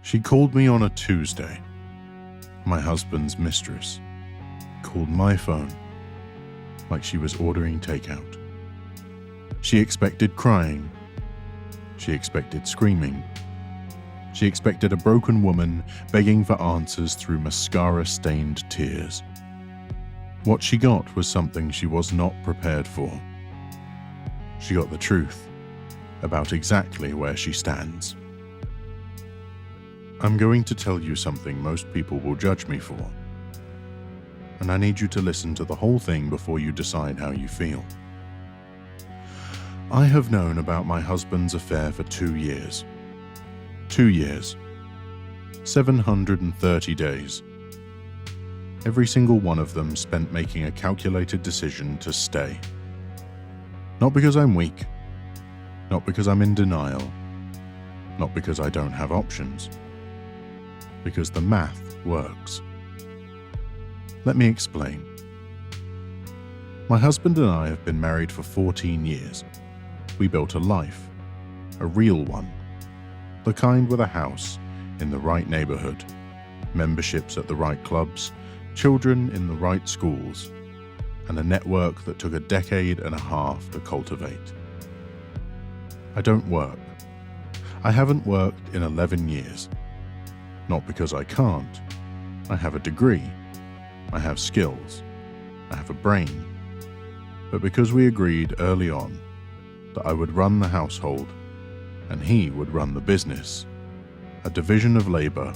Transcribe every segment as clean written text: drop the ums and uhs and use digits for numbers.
She called me on a Tuesday. My husband's mistress called my phone like she was ordering takeout. She expected crying. She expected screaming. She expected a broken woman begging for answers through mascara-stained tears. What she got was something she was not prepared for. She got the truth about exactly where she stands. I'm going to tell you something most people will judge me for, and I need you to listen to the whole thing before you decide how you feel. I have known about my husband's affair for 2 years. 2 years. 730 days. Every single one of them spent making a calculated decision to stay. Not because I'm weak. Not because I'm in denial. Not because I don't have options. Because the math works. Let me explain. My husband and I have been married for 14 years. We built a life. A real one. The kind with a house in the right neighborhood, memberships at the right clubs, children in the right schools, and a network that took a decade and a half to cultivate. I don't work. I haven't worked in 11 years. Not because I can't. I have a degree. I have skills. I have a brain. But because we agreed early on that I would run the household and he would run the business, a division of labor,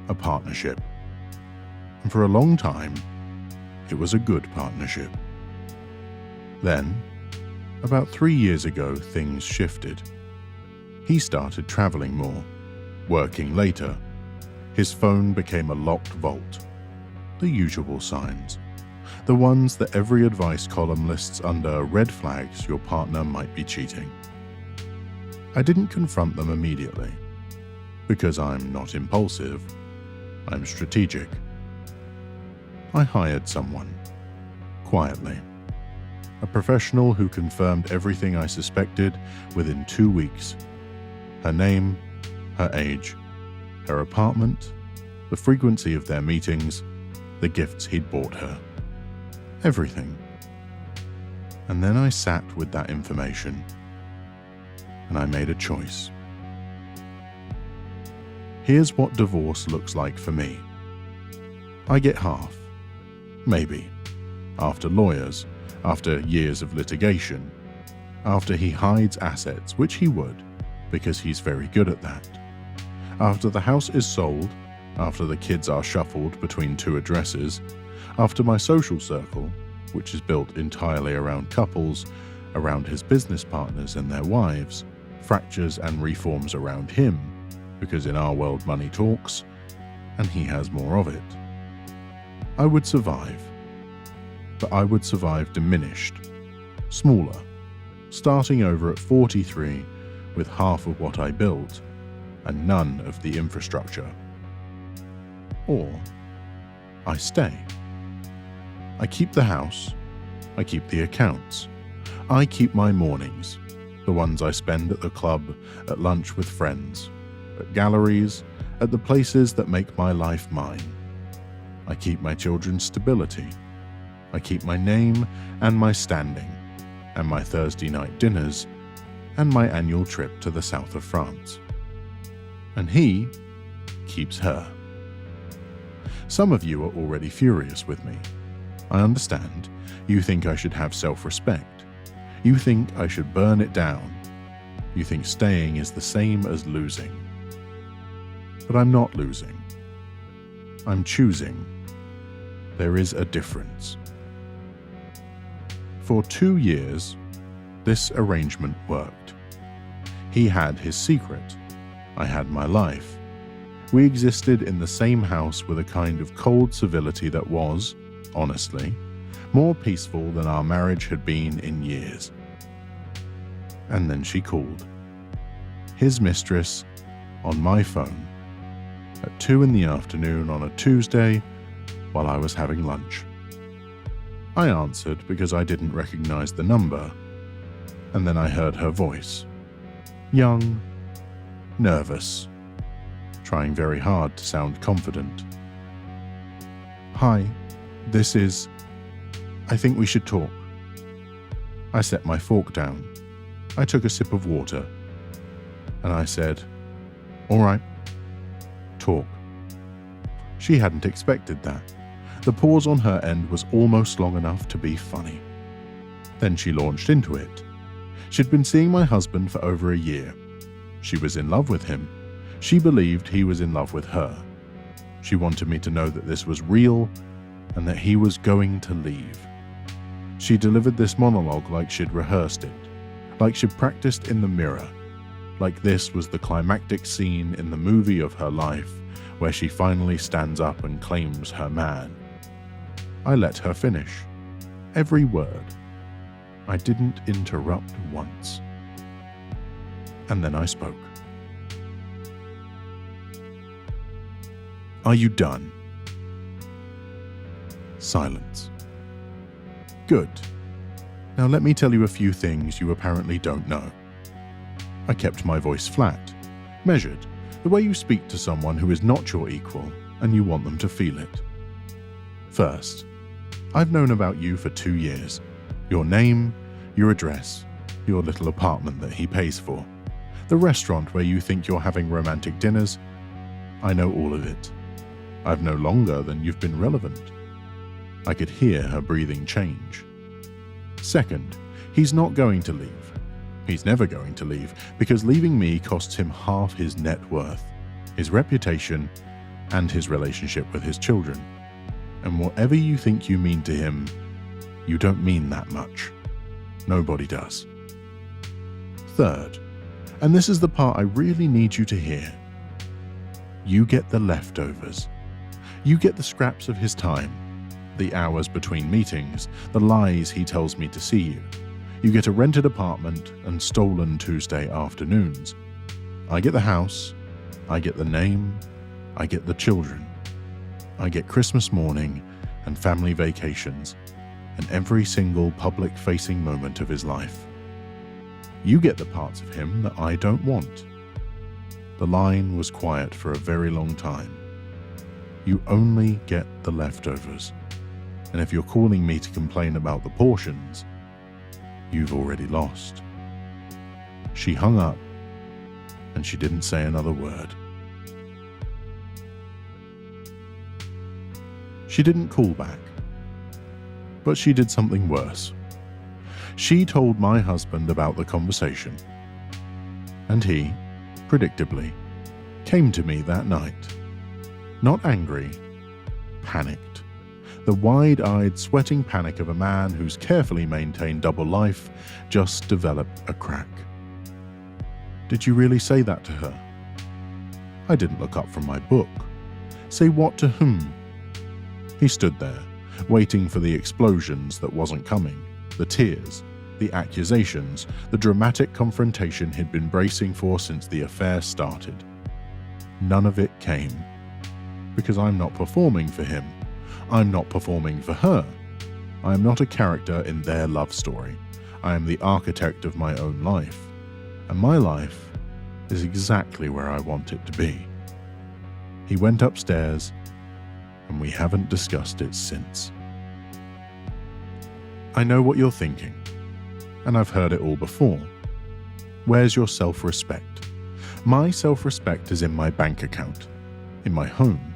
a partnership. And for a long time, it was a good partnership. Then, about 3 years ago, things shifted. He started traveling more, working later. His phone became a locked vault. The usual signs. The ones that every advice column lists under red flags your partner might be cheating. I didn't confront them immediately, because I'm not impulsive, I'm strategic. I hired someone, quietly, a professional who confirmed everything I suspected within 2 weeks. Her name, her age, her apartment, the frequency of their meetings, the gifts he'd bought her. Everything. And then I sat with that information, and I made a choice. Here's what divorce looks like for me. I get half. Maybe. After lawyers, after years of litigation, after he hides assets, which he would, because he's very good at that. After the house is sold, after the kids are shuffled between 2 addresses, after my social circle, which is built entirely around couples, around his business partners and their wives, fractures and reforms around him, because in our world money talks, and he has more of it. I would survive, but I would survive diminished, smaller, starting over at 43 with half of what I built and none of the infrastructure. Or I stay. I keep the house, I keep the accounts, I keep my mornings, the ones I spend at the club, at lunch with friends, at galleries, at the places that make my life mine. I keep my children's stability. I keep my name and my standing, and my Thursday night dinners, and my annual trip to the south of France. And he keeps her. Some of you are already furious with me. I understand. You think I should have self-respect. You think I should burn it down. You think staying is the same as losing. But I'm not losing. I'm choosing. There is a difference. For 2 years, this arrangement worked. He had his secret. I had my life. We existed in the same house with a kind of cold civility that was, honestly, more peaceful than our marriage had been in years. And then she called. His mistress, on my phone, at 2 in the afternoon on a Tuesday while I was having lunch. I answered because I didn't recognize the number, and then I heard her voice. Young, nervous, trying very hard to sound confident. "Hi, I think we should talk." I set my fork down. I took a sip of water. And I said, "All right, talk." She hadn't expected that. The pause on her end was almost long enough to be funny. Then she launched into it. She'd been seeing my husband for over a year. She was in love with him. She believed he was in love with her. She wanted me to know that this was real and that he was going to leave. She delivered this monologue like she'd rehearsed it, like she'd practiced in the mirror, like this was the climactic scene in the movie of her life where she finally stands up and claims her man. I let her finish. Every word. I didn't interrupt once. And then I spoke. "Are you done?" Silence. "Good. Now let me tell you a few things you apparently don't know." I kept my voice flat, measured, the way you speak to someone who is not your equal and you want them to feel it. First, I've known about you for 2 years. Your name, your address, your little apartment that he pays for, the restaurant where you think you're having romantic dinners. I know all of it. I've known longer than you've been relevant. I could hear her breathing change. Second, he's not going to leave. He's never going to leave, because leaving me costs him half his net worth, his reputation, and his relationship with his children. And whatever you think you mean to him, you don't mean that much. Nobody does. Third, and this is the part I really need you to hear, you get the leftovers. You get the scraps of his time, the hours between meetings, the lies he tells me to see you. You get a rented apartment and stolen Tuesday afternoons. I get the house, I get the name, I get the children. I get Christmas morning and family vacations and every single public-facing moment of his life. You get the parts of him that I don't want. The line was quiet for a very long time. You only get the leftovers. And if you're calling me to complain about the portions, you've already lost. She hung up, and she didn't say another word. She didn't call back, but she did something worse. She told my husband about the conversation, and he, predictably, came to me that night. Not angry, panicked. The wide-eyed, sweating panic of a man who's carefully maintained double life just developed a crack. Did you really say that to her? I didn't look up from my book. Say what to whom? He stood there, waiting for the explosions that wasn't coming, the tears, the accusations, the dramatic confrontation he'd been bracing for since the affair started. None of it came. Because I'm not performing for him. I'm not performing for her. I am not a character in their love story. I am the architect of my own life. And my life is exactly where I want it to be. He went upstairs, and we haven't discussed it since. I know what you're thinking, and I've heard it all before. Where's your self-respect? My self-respect is in my bank account, in my home,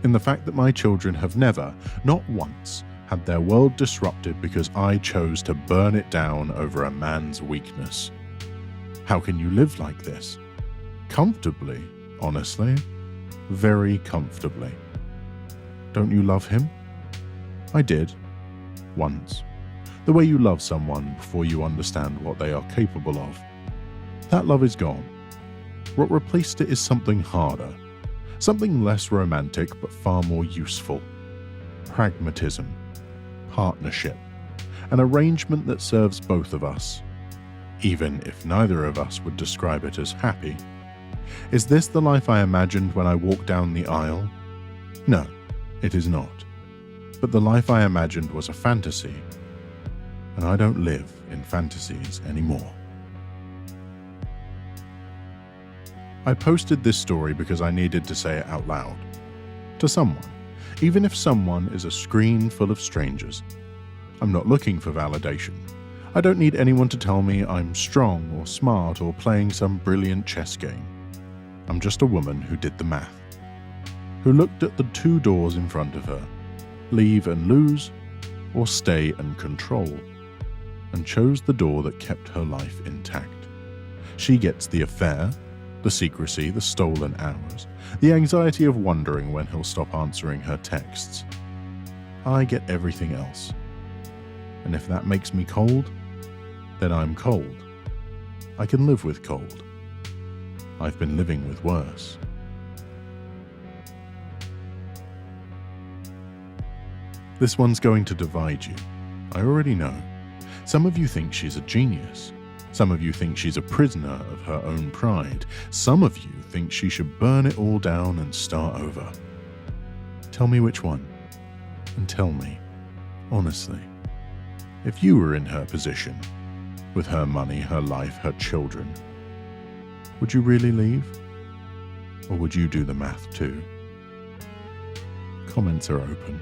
in the fact that my children have never, not once, had their world disrupted because I chose to burn it down over a man's weakness. How can you live like this? Comfortably, honestly. Very comfortably. Don't you love him? I did. Once. The way you love someone before you understand what they are capable of. That love is gone. What replaced it is something harder. Something less romantic but far more useful. Pragmatism. Partnership. An arrangement that serves both of us. Even if neither of us would describe it as happy. Is this the life I imagined when I walked down the aisle? No, it is not. But the life I imagined was a fantasy, and I don't live in fantasies anymore. I posted this story because I needed to say it out loud. To someone, even if someone is a screen full of strangers. I'm not looking for validation. I don't need anyone to tell me I'm strong or smart or playing some brilliant chess game. I'm just a woman who did the math, who looked at the two doors in front of her, leave and lose, or stay and control, and chose the door that kept her life intact. She gets the affair, the secrecy, the stolen hours, the anxiety of wondering when he'll stop answering her texts. I get everything else. And if that makes me cold, then I'm cold. I can live with cold. I've been living with worse. This one's going to divide you. I already know. Some of you think she's a genius. Some of you think she's a prisoner of her own pride. Some of you think she should burn it all down and start over. Tell me which one. And tell me, honestly, if you were in her position, with her money, her life, her children, would you really leave? Or would you do the math too? Comments are open.